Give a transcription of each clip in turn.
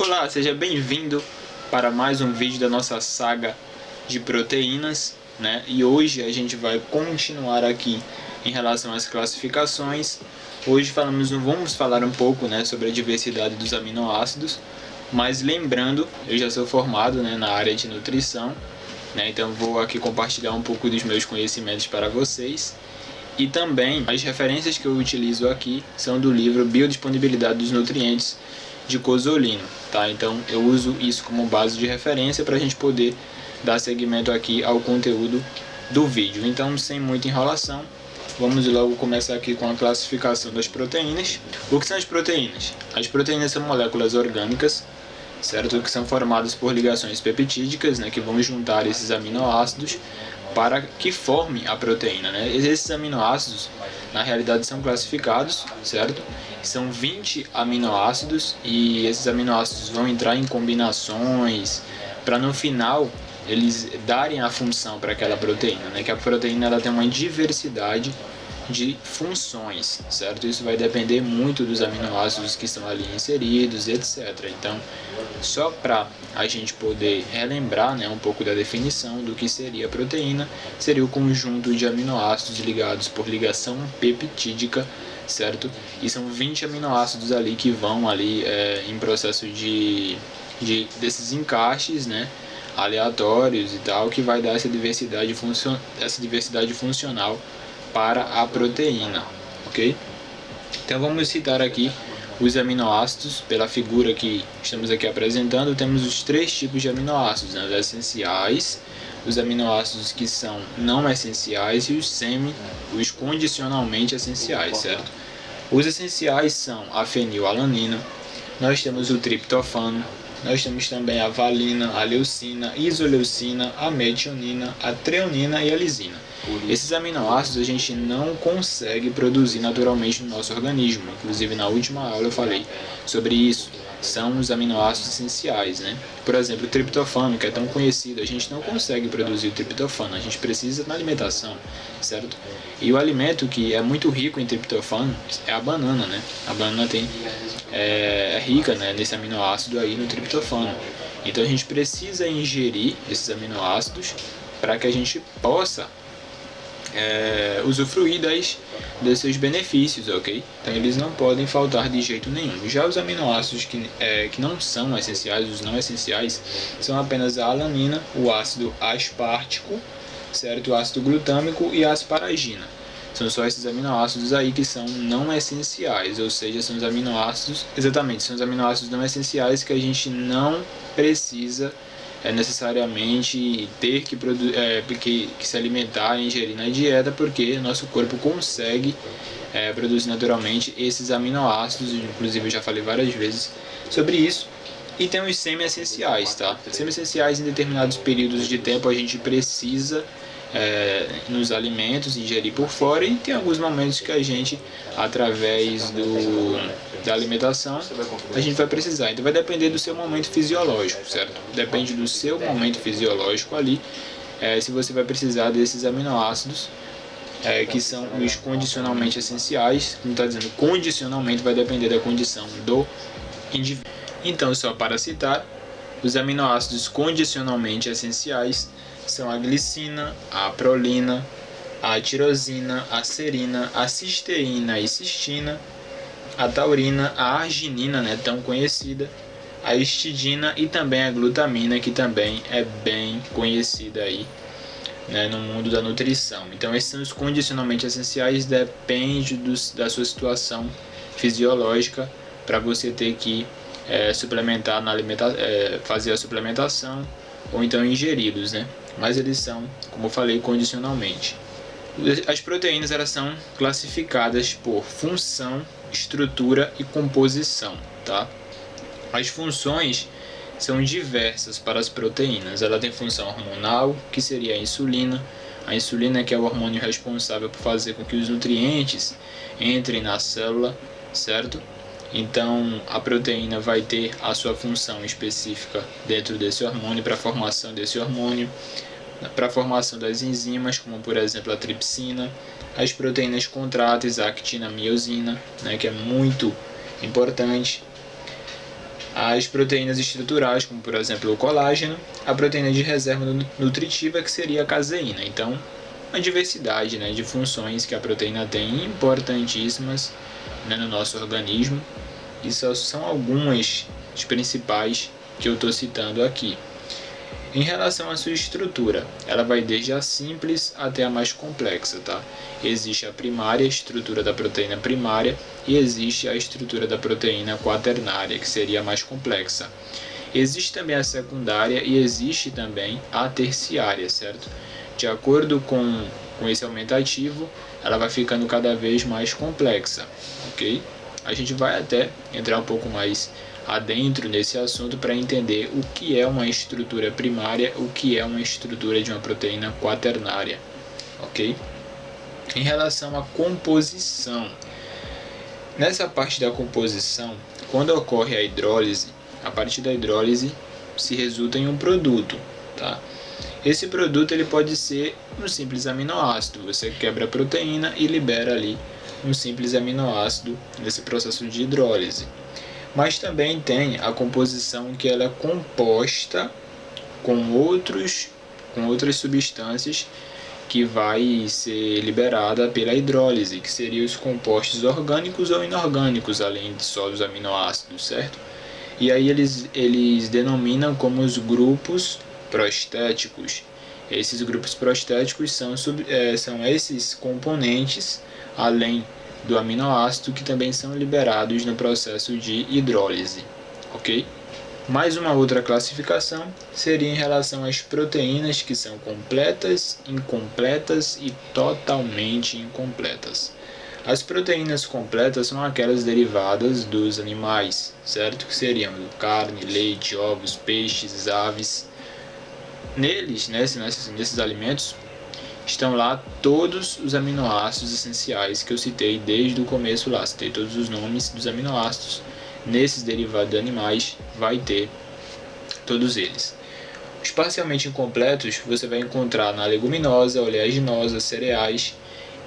Olá, seja bem-vindo para mais um vídeo da nossa saga de proteínas, né? E hoje a gente vai continuar aqui em relação às classificações. Hoje vamos falar um pouco, né, sobre a diversidade dos aminoácidos, mas lembrando, eu já sou formado, né, na área de nutrição, né? Então vou aqui compartilhar um pouco dos meus conhecimentos para vocês. E também as referências que eu utilizo aqui são do livro Biodisponibilidade dos Nutrientes, de Cosolino, tá? Então eu uso isso como base de referência para a gente poder dar seguimento aqui ao conteúdo do vídeo. Então, sem muita enrolação, vamos logo começar aqui com a classificação das proteínas. O que são as proteínas? As proteínas são moléculas orgânicas, certo? Que são formadas por ligações peptídicas, né, que vão juntar esses aminoácidos para que formem a proteína, né? Esses aminoácidos, na realidade, são classificados, certo? São 20 aminoácidos e esses aminoácidos vão entrar em combinações para no final eles darem a função para aquela proteína, né? Que a proteína ela tem uma diversidade de funções, certo? Isso vai depender muito dos aminoácidos que estão ali inseridos, etc. Então, só para a gente poder relembrar, né, um pouco da definição do que seria a proteína, seria o conjunto de aminoácidos ligados por ligação peptídica, certo? E são 20 aminoácidos ali que vão ali em processo desses encaixes, né, aleatórios e tal, que vai dar essa diversidade funcional para a proteína, ok? Então vamos citar aqui os aminoácidos. Pela figura que estamos aqui apresentando, temos os três tipos de aminoácidos, né? Os essenciais, os aminoácidos que são não essenciais e os condicionalmente essenciais, certo? Os essenciais são a fenilalanina, nós temos o triptofano, nós temos também a valina, a leucina, isoleucina, a metionina, a treonina e a lisina. Esses aminoácidos a gente não consegue produzir naturalmente no nosso organismo. Inclusive na última aula eu falei sobre isso. São os aminoácidos essenciais, né? Por exemplo, o triptofano, que é tão conhecido, a gente não consegue produzir o triptofano, a gente precisa na alimentação, certo? E o alimento que é muito rico em triptofano é a banana, né? A banana é rica, né, nesse aminoácido aí, no triptofano. Então a gente precisa ingerir esses aminoácidos para que a gente possa usufruir dos seus benefícios, ok? Então eles não podem faltar de jeito nenhum. Já os aminoácidos que não são essenciais, os não essenciais, são apenas a alanina, o ácido aspartico, certo? O ácido glutâmico e a asparagina. São só esses aminoácidos aí que são não essenciais, ou seja, são os aminoácidos, exatamente, são os aminoácidos não essenciais que a gente não precisa necessariamente ter que se alimentar e ingerir na dieta, porque nosso corpo consegue produzir naturalmente esses aminoácidos. Inclusive eu já falei várias vezes sobre isso. E tem os semi-essenciais, tá? Semi-essenciais, em determinados períodos de tempo a gente precisa nos alimentos ingerir por fora, e tem alguns momentos que a gente, através da alimentação, a gente vai precisar. Então vai depender do seu momento fisiológico, certo? Depende do seu momento fisiológico ali, se você vai precisar desses aminoácidos, que são os condicionalmente essenciais. Como está dizendo, condicionalmente vai depender da condição do indivíduo. Então, só para citar, os aminoácidos condicionalmente essenciais são a glicina, a prolina, a tirosina, a serina, a cisteína e cistina, a taurina, a arginina, né, tão conhecida, a histidina e também a glutamina, que também é bem conhecida aí, né, no mundo da nutrição. Então esses são os condicionalmente essenciais, depende da sua situação fisiológica para você ter que suplementar fazer a suplementação ou então ingeri-los, né? Mas eles são, como eu falei, condicionalmente. As proteínas elas são classificadas por função, estrutura e composição, tá? As funções são diversas para as proteínas. Ela tem função hormonal, que seria a insulina. A insulina, que é o hormônio responsável por fazer com que os nutrientes entrem na célula, certo? Então a proteína vai ter a sua função específica dentro desse hormônio, para a formação desse hormônio, para a formação das enzimas, como por exemplo a tripsina, as proteínas contráteis, a actina, a miosina, né, que é muito importante, as proteínas estruturais, como por exemplo o colágeno, a proteína de reserva nutritiva, que seria a caseína. Então, uma diversidade, né, de funções que a proteína tem importantíssimas, né, no nosso organismo, e são algumas das principais que eu estou citando aqui. Em relação à sua estrutura, ela vai desde a simples até a mais complexa, tá? Existe a primária, a estrutura da proteína primária, e existe a estrutura da proteína quaternária, que seria a mais complexa. Existe também a secundária e existe também a terciária, certo? De acordo com esse aumentativo, ela vai ficando cada vez mais complexa, ok? A gente vai até entrar um pouco mais adentro nesse assunto para entender o que é uma estrutura primária, o que é uma estrutura de uma proteína quaternária, ok? Em relação à composição, nessa parte da composição, quando ocorre a hidrólise, a partir da hidrólise se resulta em um produto, tá? Esse produto ele pode ser um simples aminoácido, você quebra a proteína e libera ali um simples aminoácido nesse processo de hidrólise. Mas também tem a composição que ela é composta com outras substâncias que vai ser liberada pela hidrólise, que seriam os compostos orgânicos ou inorgânicos, além de só os aminoácidos, certo? E aí eles denominam como os grupos prostéticos. Esses grupos prostéticos são esses componentes, além do aminoácido, que também são liberados no processo de hidrólise, ok? Mais uma outra classificação seria em relação às proteínas que são completas, incompletas e totalmente incompletas. As proteínas completas são aquelas derivadas dos animais, certo? Que seriam carne, leite, ovos, peixes, aves. Neles, nesses alimentos, estão lá todos os aminoácidos essenciais que eu citei desde o começo lá. Citei todos os nomes dos aminoácidos. Nesses derivados de animais vai ter todos eles. Os parcialmente incompletos você vai encontrar na leguminosa, oleaginosa, cereais.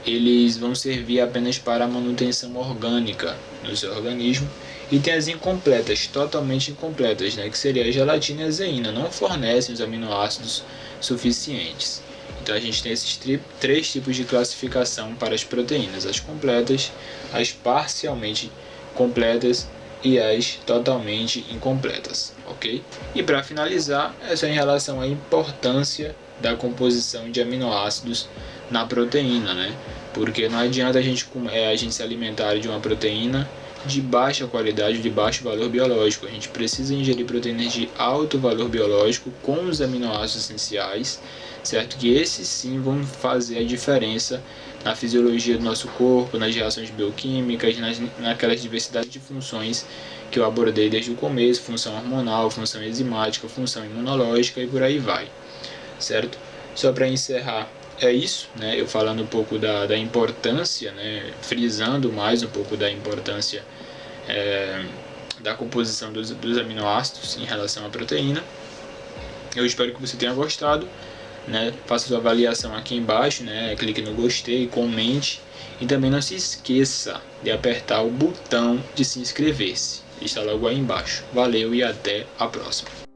Eles vão servir apenas para a manutenção orgânica no seu organismo. E tem as incompletas, totalmente incompletas, né, que seria a gelatina e a zeína, não fornecem os aminoácidos suficientes. Então a gente tem esses três tipos de classificação para as proteínas: as completas, as parcialmente completas e as totalmente incompletas, ok? E para finalizar, é só em relação à importância da composição de aminoácidos na proteína, né? Porque não adianta a gente se alimentar de uma proteína de baixa qualidade, de baixo valor biológico. A gente precisa ingerir proteínas de alto valor biológico com os aminoácidos essenciais, certo? Que esses sim vão fazer a diferença na fisiologia do nosso corpo, nas reações bioquímicas, naquelas diversidades de funções que eu abordei desde o começo: função hormonal, função enzimática, função imunológica e por aí vai, certo? Só para encerrar, é isso, né? Eu falando um pouco da importância, né? Frisando mais um pouco da importância da composição dos aminoácidos em relação à proteína. Eu espero que você tenha gostado, né? Faça sua avaliação aqui embaixo, né? Clique no gostei, comente e também não se esqueça de apertar o botão de se inscrever-se. Está logo aí embaixo. Valeu e até a próxima.